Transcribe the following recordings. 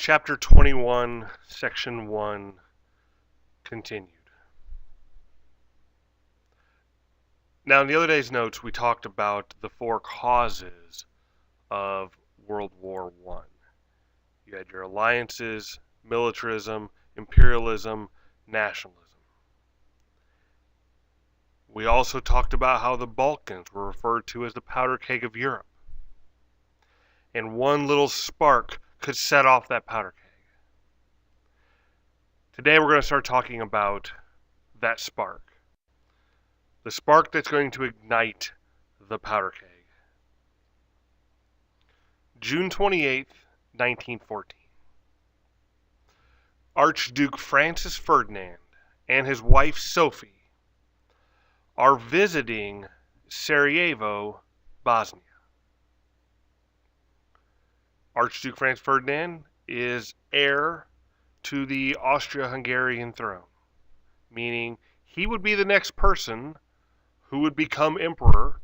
Chapter 21, Section 1, continued. Now, in the other day's notes, we talked about the four causes of World War I. You had your alliances, militarism, imperialism, nationalism. We also talked about how the Balkans were referred to as the powder keg of Europe. And one little spark could set off that powder keg. Today we're going to start talking about that spark. The spark that's going to ignite the powder keg. June 28th, 1914. Archduke Francis Ferdinand and his wife Sophie are visiting Sarajevo, Bosnia. Archduke Franz Ferdinand is heir to the Austro-Hungarian throne, meaning he would be the next person who would become emperor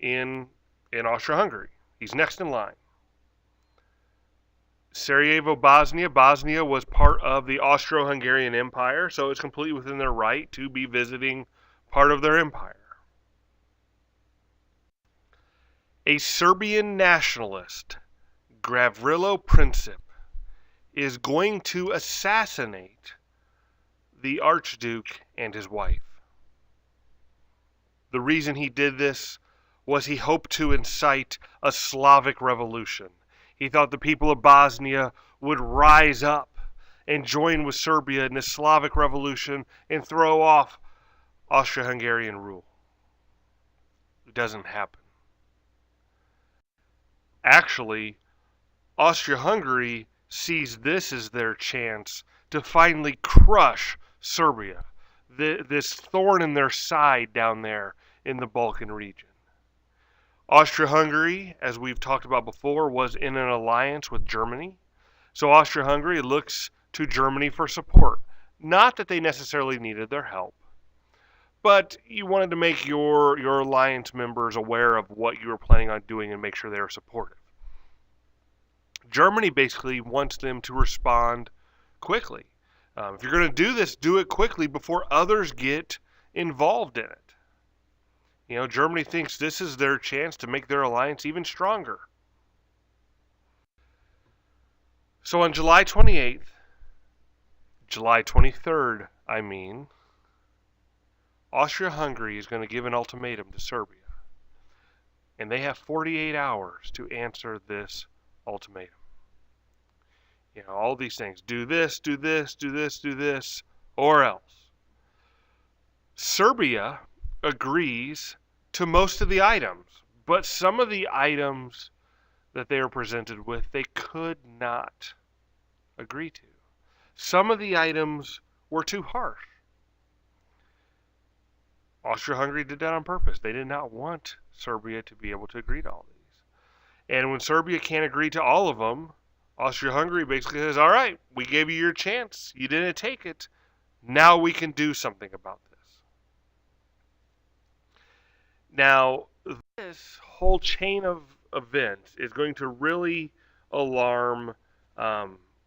in Austro-Hungary. He's next in line. Sarajevo, Bosnia. Bosnia was part of the Austro-Hungarian Empire, so it's completely within their right to be visiting part of their empire. A Serbian nationalist, Gavrilo Princip, is going to assassinate the Archduke and his wife. The reason he did this was he hoped to incite a Slavic revolution. He thought the people of Bosnia would rise up and join with Serbia in the Slavic revolution and throw off Austro-Hungarian rule. It doesn't happen. Actually, Austria-Hungary sees this as their chance to finally crush Serbia, this thorn in their side down there in the Balkan region. Austria-Hungary, as we've talked about before, was in an alliance with Germany. So Austria-Hungary looks to Germany for support. Not that they necessarily needed their help, but you wanted to make your alliance members aware of what you were planning on doing and make sure they were supportive. Germany basically wants them to respond quickly. If you're going to do this, do it quickly before others get involved in it. You know, Germany thinks this is their chance to make their alliance even stronger. So on July 28th, July 23rd, Austria-Hungary is going to give an ultimatum to Serbia. And they have 48 hours to answer this ultimatum. You know, all these things. Do this, do this, do this, do this, or else. Serbia agrees to most of the items, but some of the items that they are presented with, they could not agree to. Some of the items were too harsh. Austria-Hungary did that on purpose. They did not want Serbia to be able to agree to all these. And when Serbia can't agree to all of them, Austria-Hungary basically says, all right, we gave you your chance. You didn't take it. Now we can do something about this. Now, this whole chain of events is going to really alarm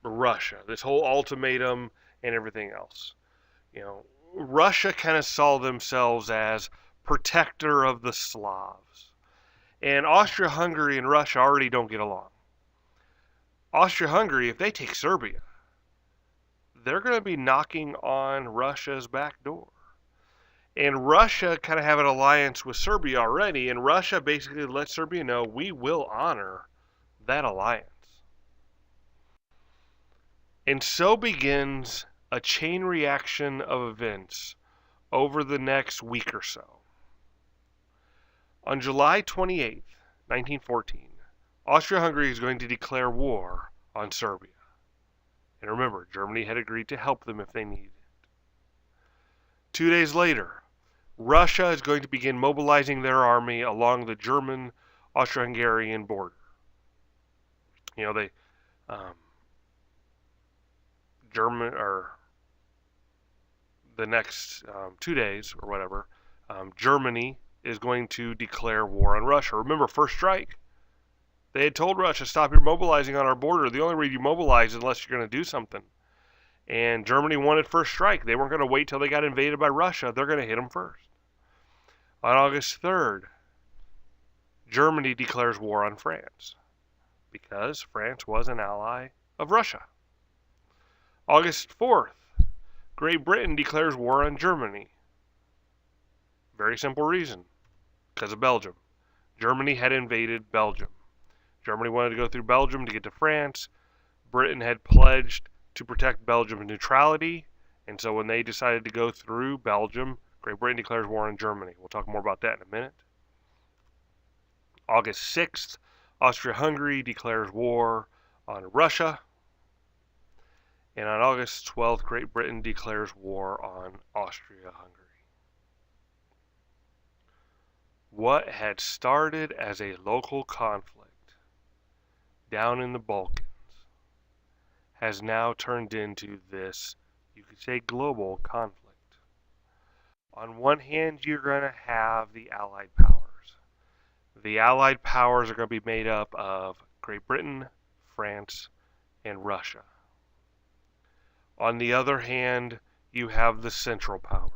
Russia, this whole ultimatum and everything else. You know, Russia kind of saw themselves as protector of the Slavs. And Austria-Hungary and Russia already don't get along. Austria-Hungary, if they take Serbia, they're going to be knocking on Russia's back door. And Russia kind of have an alliance with Serbia already, and Russia basically lets Serbia know we will honor that alliance. And so begins a chain reaction of events over the next week or so. On July 28th, 1914, Austria-Hungary is going to declare war on Serbia. And remember, Germany had agreed to help them if they needed it. 2 days later, Russia is going to begin mobilizing their army along the German-Austro-Hungarian border. You know, the next 2 days or whatever, Germany is going to declare war on Russia. Remember, first strike, They had told Russia, stop your mobilizing on our border. The only way you mobilize is unless you're going to do something. And Germany wanted first strike. They weren't going to wait till they got invaded by Russia. They're going to hit them first. On August 3rd, Germany declares war on France because France was an ally of Russia. August 4th, Great Britain declares war on Germany. Very simple reason, because of Belgium. Germany had invaded Belgium. Germany wanted to go through Belgium to get to France. Britain had pledged to protect Belgium's neutrality, and so when they decided to go through Belgium, Great Britain declares war on Germany. We'll talk more about that in a minute. August 6th, Austria-Hungary declares war on Russia. And on August 12th, Great Britain declares war on Austria-Hungary. What had started as a local conflict down in the Balkans has now turned into this, you could say, global conflict. On one hand, you're going to have the Allied powers. The Allied powers are going to be made up of Great Britain, France, and Russia. On the other hand, you have the Central Powers.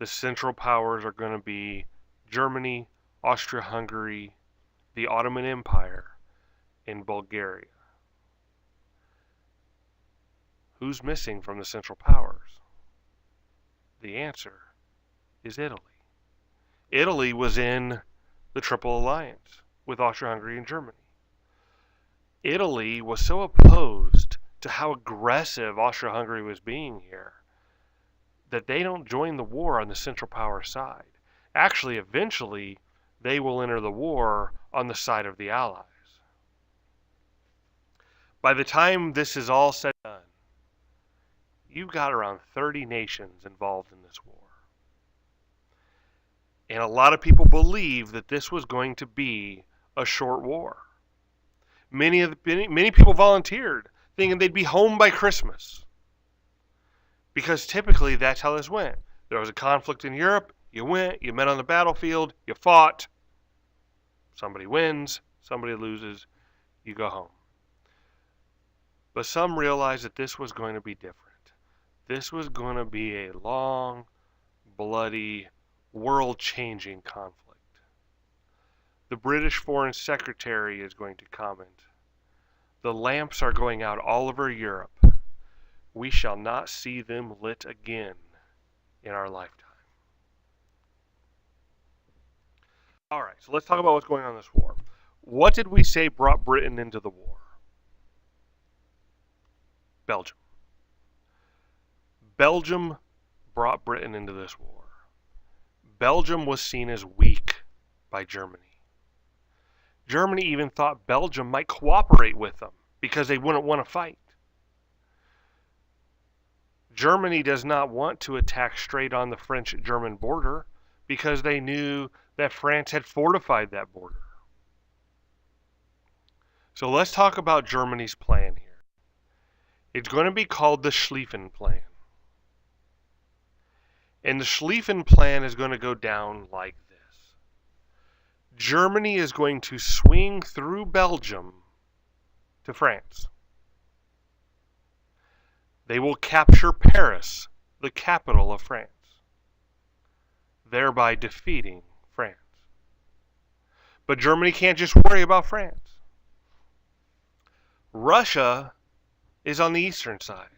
The Central Powers are going to be Germany, Austria-Hungary, the Ottoman Empire, and Bulgaria. Who's missing from the Central Powers? The answer is Italy. Italy was in the Triple Alliance with Austria-Hungary and Germany. Italy was so opposed to how aggressive Austria-Hungary was being here that they don't join the war on the Central Power side. Actually, eventually, they will enter the war on the side of the Allies. By the time this is all said and done, you've got around 30 nations involved in this war. And a lot of people believe that this was going to be a short war. Many people volunteered, thinking they'd be home by Christmas. Because typically that's how this went. There was a conflict in Europe, you went, you met on the battlefield, you fought. Somebody wins, somebody loses, you go home. But some realized that this was going to be different. This was going to be a long, bloody, world-changing conflict. The British Foreign Secretary is going to comment, "The lamps are going out all over Europe. We shall not see them lit again in our lifetime." All right, so let's talk about what's going on in this war. What did we say brought Britain into the war? Belgium. Belgium brought Britain into this war. Belgium was seen as weak by Germany. Germany even thought Belgium might cooperate with them because they wouldn't want to fight. Germany does not want to attack straight on the French-German border because they knew that France had fortified that border. So let's talk about Germany's plan here. It's going to be called the Schlieffen Plan. And the Schlieffen Plan is going to go down like this. Germany is going to swing through Belgium to France. They will capture Paris, the capital of France, thereby defeating France. But Germany can't just worry about France. Russia is on the eastern side.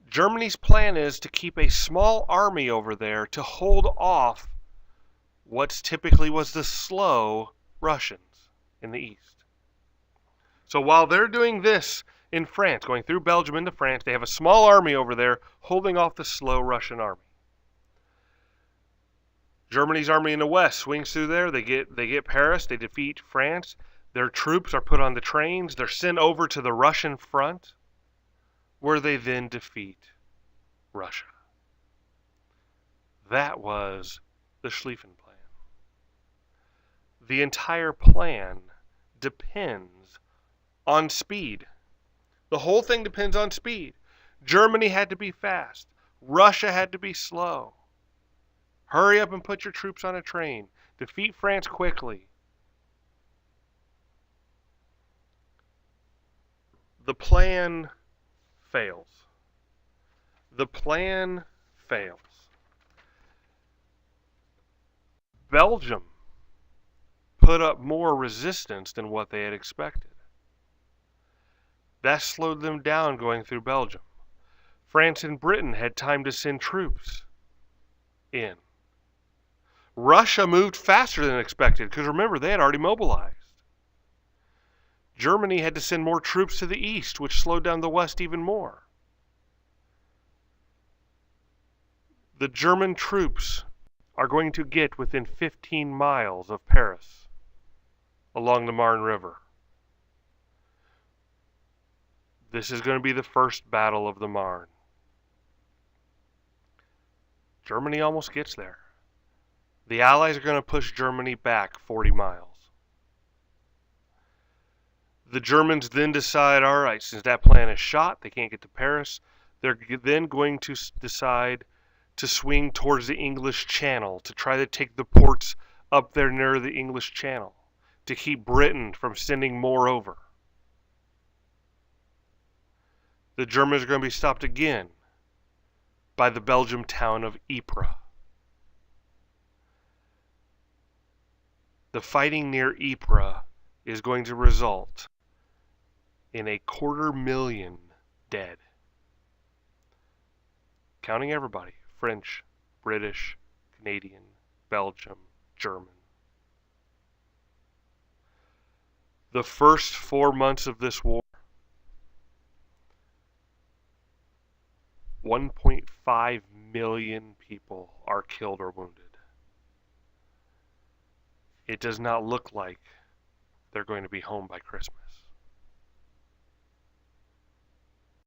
Germany's plan is to keep a small army over there to hold off what typically was the slow Russians in the east. So while they're doing this in France, going through Belgium into France, they have a small army over there holding off the slow Russian army. Germany's army in the west swings through there. They get Paris. They defeat France. Their troops are put on the trains. They're sent over to the Russian front, where they then defeat Russia. That was the Schlieffen Plan. The entire plan depends on speed. The whole thing depends on speed. Germany had to be fast. Russia had to be slow. Hurry up and put your troops on a train. Defeat France quickly. the plan fails. The plan fails. Belgium put up more resistance than what they had expected. That slowed them down going through Belgium. France and Britain had time to send troops in. Russia moved faster than expected because remember, they had already mobilized. Germany had to send more troops to the east, which slowed down the west even more. The German troops are going to get within 15 miles of Paris along the Marne River. This is going to be the first battle of the Marne. Germany almost gets there. The Allies are going to push Germany back 40 miles. The Germans then decide, all right, since that plan is shot, they can't get to Paris, they're then going to decide to swing towards the English Channel to try to take the ports up there near the English Channel to keep Britain from sending more over. The Germans are going to be stopped again by the Belgian town of Ypres. The fighting near Ypres is going to result in 250,000 dead. Counting everybody. French, British, Canadian, Belgium, German. The first 4 months of this war, 1.5 million people are killed or wounded. It does not look like they're going to be home by Christmas.